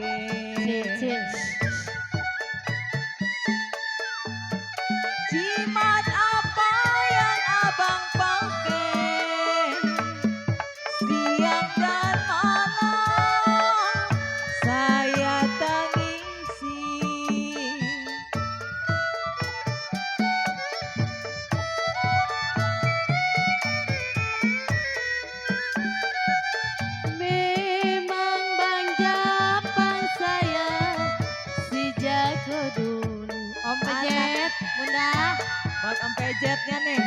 pakai. Jimat apa yang abang pakai? Siang dan malam saya tangisi. Memang Bang Japang saya si jago dulu. Om Pejet, Bunda. Buat Om Pejetnya nih.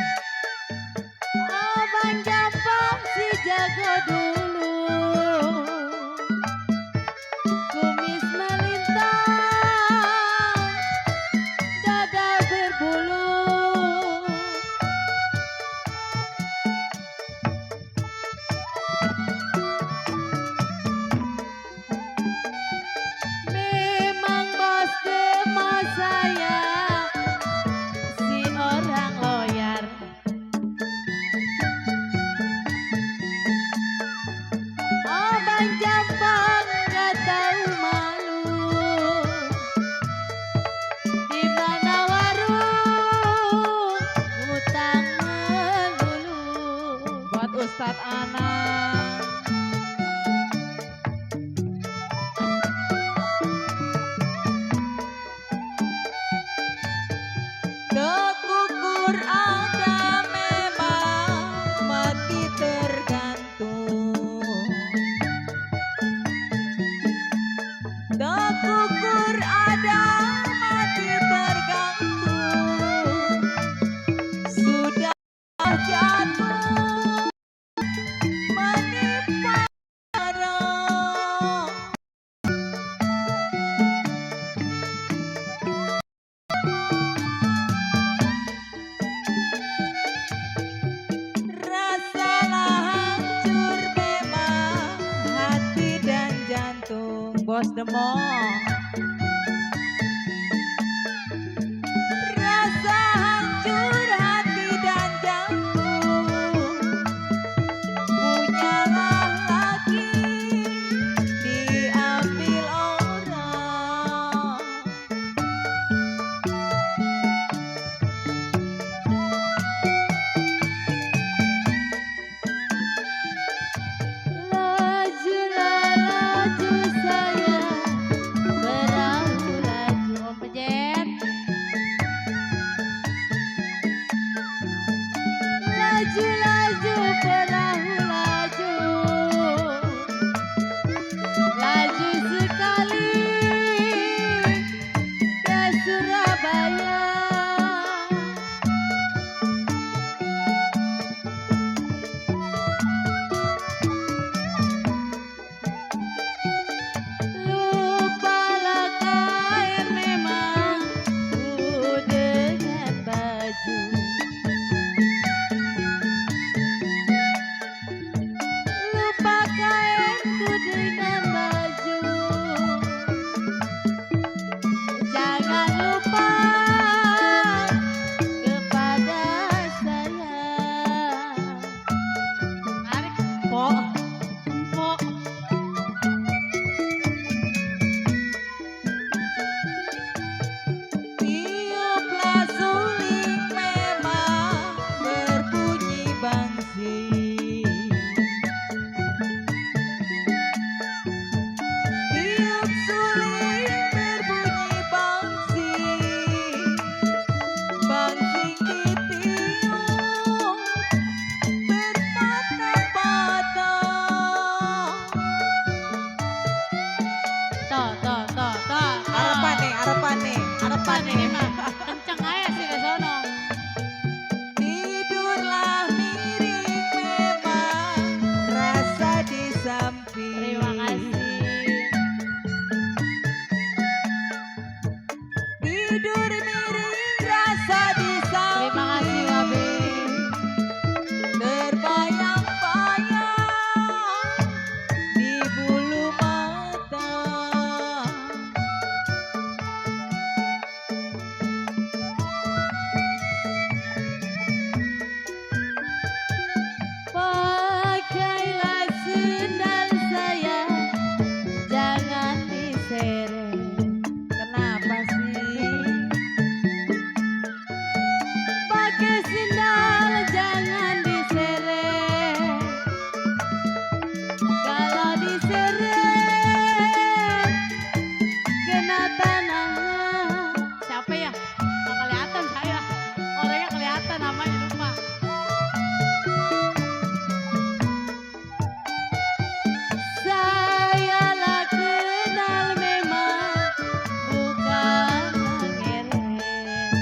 Oh Bang Japang si jago dulu. Kumis melintang, dada berbulu. Memang bos demas saya si orang loyar. Oh Bang Jampang gak tahu malu. Di mana warung utang melulu. Buat Ustadz Anang. Kekukur ada memang mati tergantung. Kekukur ada mati tergantung. Sudah jatuh menimpa orang. Rasalah hancur memang hati dan jantung. Bos Demong. Rasa hancur hati dan jantung punyalah lagi diambil orang. Lajulah laju saya berahu laju. Om Pejet. Laju laju perahu laju. Laju sekali ke Surabaya. Lupalah kain memang ku dengan baju. Lupa kainku dengan baju. Jangan lupa kepada saya. Mari, Pok. Pok. Tiuplah suling memang berbunyi bangsi. Tiup suling berbunyi bangsi. Bangsi ditiup berpatah-patah. Toh. Arepan nih, arepan nih, arepan Ini nih. mah kenceng aja sih di sono. Tidurlah miring memang rasa di samping. Terima kasih. Tidur miring rasa di Terima kasih samping. Wabi. Terbayang-bayang di bulu mata. diseret. Kenapa sih? Pakai sendal jangan diseret. Kalau diseret kena tanahnya. Siapa ya? Nggak kelihatan saya. Orangnya kelihatan namanya lupa. Saya lah kenal memang bukan ngeret.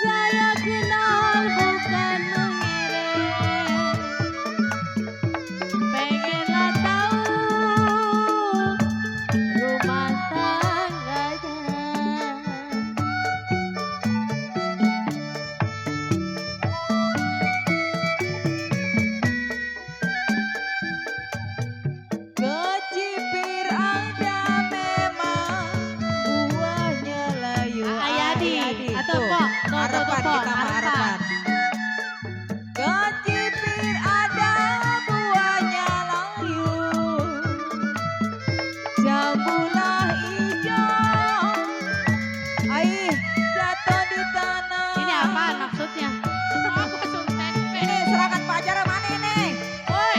Saya kenal bukan mengeret. Pengenlah tahu rumah tangganya. Kecipir ada memang buahnya layu. Ayadi atau tuh. Pok? Harapan Pok, kita mah harapan. Kecipir ada buahnya layu. Jambulah hijau. Aih jatuh di tanah. Ini apaan maksudnya? Aku suntek. Ini serangan pajar mana ini? Woi,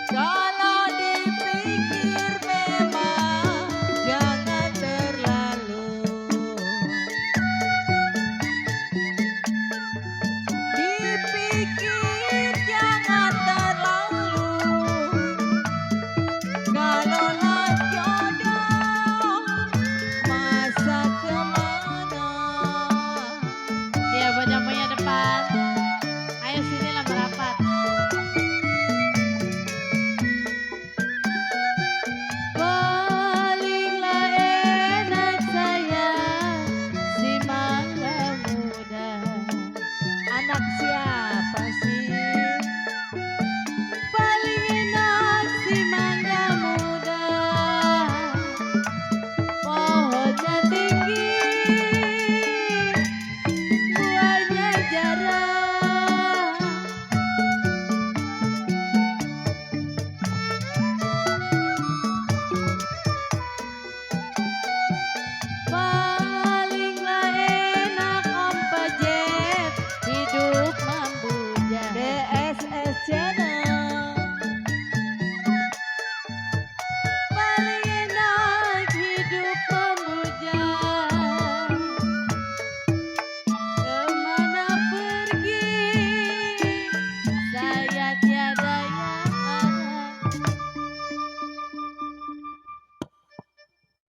Kalau dipikir memang jangan terlalu. Dipikir jangan terlalu. Kalaulah jodoh masa kemana? ya punya depan. Ayo sinilah merapat. Palinglah enak saya si mangga muda. Anak siapa